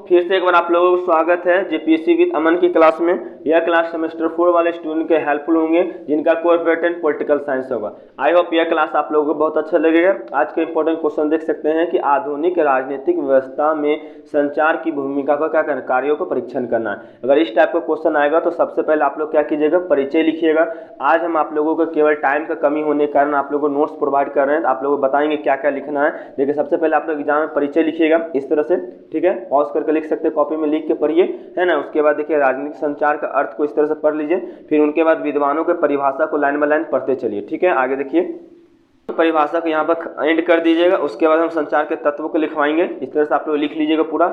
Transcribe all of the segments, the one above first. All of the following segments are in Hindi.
फिर से एक बार आप लोगों को स्वागत है जेपीएससी विद अमन की क्लास में। यह क्लास सेमेस्टर 4 वाले स्टूडेंट के हेल्पफुल होंगे जिनका कोर पेटेंट पॉलिटिकल साइंस होगा। आई होप यह क्लास आप लोगों को बहुत अच्छा लगेगा। आज के इंपॉर्टेंट क्वेश्चन देख सकते हैं कि आधुनिक राजनीतिक व्यवस्था में संचार की भूमिका का क्या करना, कार्यों को परीक्षण करना है। अगर इस टाइप का क्वेश्चन आएगा तो सबसे पहले आप लोग क्या कीजिएगा, परिचय लिखिएगा। आज हम आप लोगों को केवल टाइम का कमी होने के कारण आप लोगों को नोट्स प्रोवाइड कर रहे हैं, तो आप लोगों को बताएंगे क्या क्या लिखना है। देखिए सबसे पहले आप लोग एग्जाम में परिचय लिखिएगा इस तरह से, ठीक है, पॉज करके लिख सकते हैं, कॉपी में लिख के पढ़िए, है ना। उसके बाद देखिए राजनीतिक संचार का अर्थ को इस तरह से पढ़ लीजिए। फिर उनके बाद विद्वानों के परिभाषा को लाइन बाय लाइन पढ़ते चलिए, ठीक है। आगे देखिए परिभाषा को यहाँ पर एंड कर दीजिएगा। उसके बाद हम संचार के तत्वों को लिखवाएंगे, इस तरह से आप लोग लिख लीजिएगा पूरा,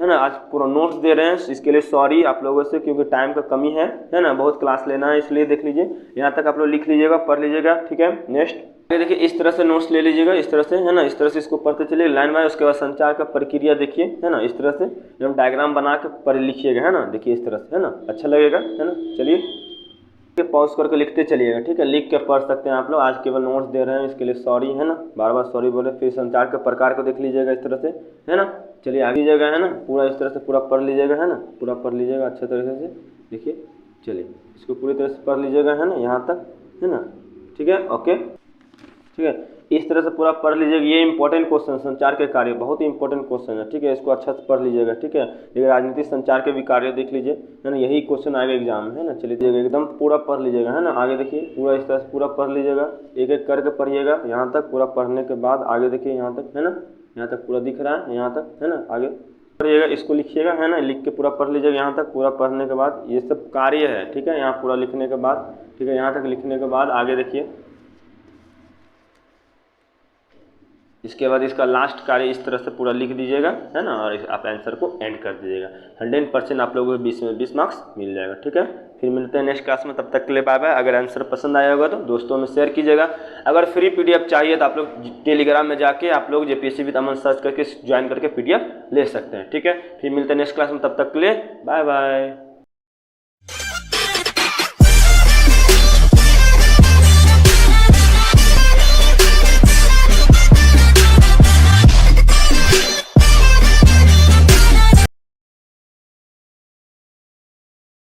है ना। आज पूरा नोट्स दे रहे हैं, इसके लिए सॉरी आप लोगों से, क्योंकि टाइम का कमी है ना, बहुत क्लास लेना है, इसलिए देख लीजिए यहाँ तक आप लोग लिख लीजिएगा, पढ़ लीजिएगा, ठीक है। नेक्स्ट देखिए इस तरह से नोट्स ले लीजिएगा, इस तरह से, है ना, इस तरह से इसको पढ़ते चलिए लाइन बाय। उसके बाद संचार का प्रक्रिया देखिए, है ना, इस तरह से एकदम डायग्राम बना के पढ़ लिखिएगा, है ना। देखिए इस तरह से, है ना, अच्छा लगेगा, है ना। चलिए पॉज करके लिखते चलिएगा, ठीक है, लिख के पढ़ सकते हैं आप लोग। आज केवल नोट्स दे रहे हैं, इसके लिए सॉरी, है ना, बार बार सॉरी बोले। फिर संचार के प्रकार को देख लीजिएगा इस तरह से, है ना। चलिए आगे जगह, है ना, पूरा इस तरह से पूरा पढ़ लीजिएगा, है ना, पूरा पढ़ लीजिएगा अच्छे तरीके से। देखिए चलिए इसको पूरी तरह से पढ़ लीजिएगा, है ना, यहाँ तक, है ना, ठीक है, ओके, ठीक है। इस तरह से पूरा पढ़ लीजिएगा। ये इंपॉर्टेंट क्वेश्चन, संचार के कार्य बहुत ही इंपॉर्टेंट क्वेश्चन है, ठीक है, इसको अच्छा से पढ़ लीजिएगा, ठीक है। देखिए राजनीतिक संचार के भी कार्य देख लीजिए, है ना, यही क्वेश्चन आएगा एग्जाम में, है ना। चलिए एकदम पूरा पढ़ लीजिएगा, है ना। आगे देखिए पूरा इस तरह से पूरा पढ़ लीजिएगा, एक एक करके पढ़िएगा यहाँ तक। पूरा पढ़ने के बाद आगे देखिए यहाँ तक, है ना, यहाँ तक पूरा दिख रहा है, यहाँ तक, है ना। आगे पढ़िएगा, इसको लिखिएगा, है ना, लिख के पूरा पढ़ लीजिएगा यहाँ तक। पूरा पढ़ने के बाद ये सब कार्य है, ठीक है, यहाँ पूरा लिखने के बाद, ठीक है, यहाँ तक लिखने के बाद आगे देखिए इसके बाद इसका लास्ट कार्य इस तरह से पूरा लिख दीजिएगा, है ना, और आप आंसर को एंड कर दीजिएगा। 100% आप लोगों को 20 में 20 मार्क्स मिल जाएगा, ठीक है। फिर मिलते हैं नेक्स्ट क्लास में, तब तक के लिए बाय बाय। अगर आंसर पसंद आया होगा तो दोस्तों में शेयर कीजिएगा। अगर फ्री पीडीएफ चाहिए तो आप लोग टेलीग्राम में जाके आप लोग जेपीएससी विद अमन सर्च करके ज्वाइन करके पीडीएफ ले सकते हैं, ठीक है। फिर मिलते हैं नेक्स्ट क्लास में, तब तक के लिए बाय बाय।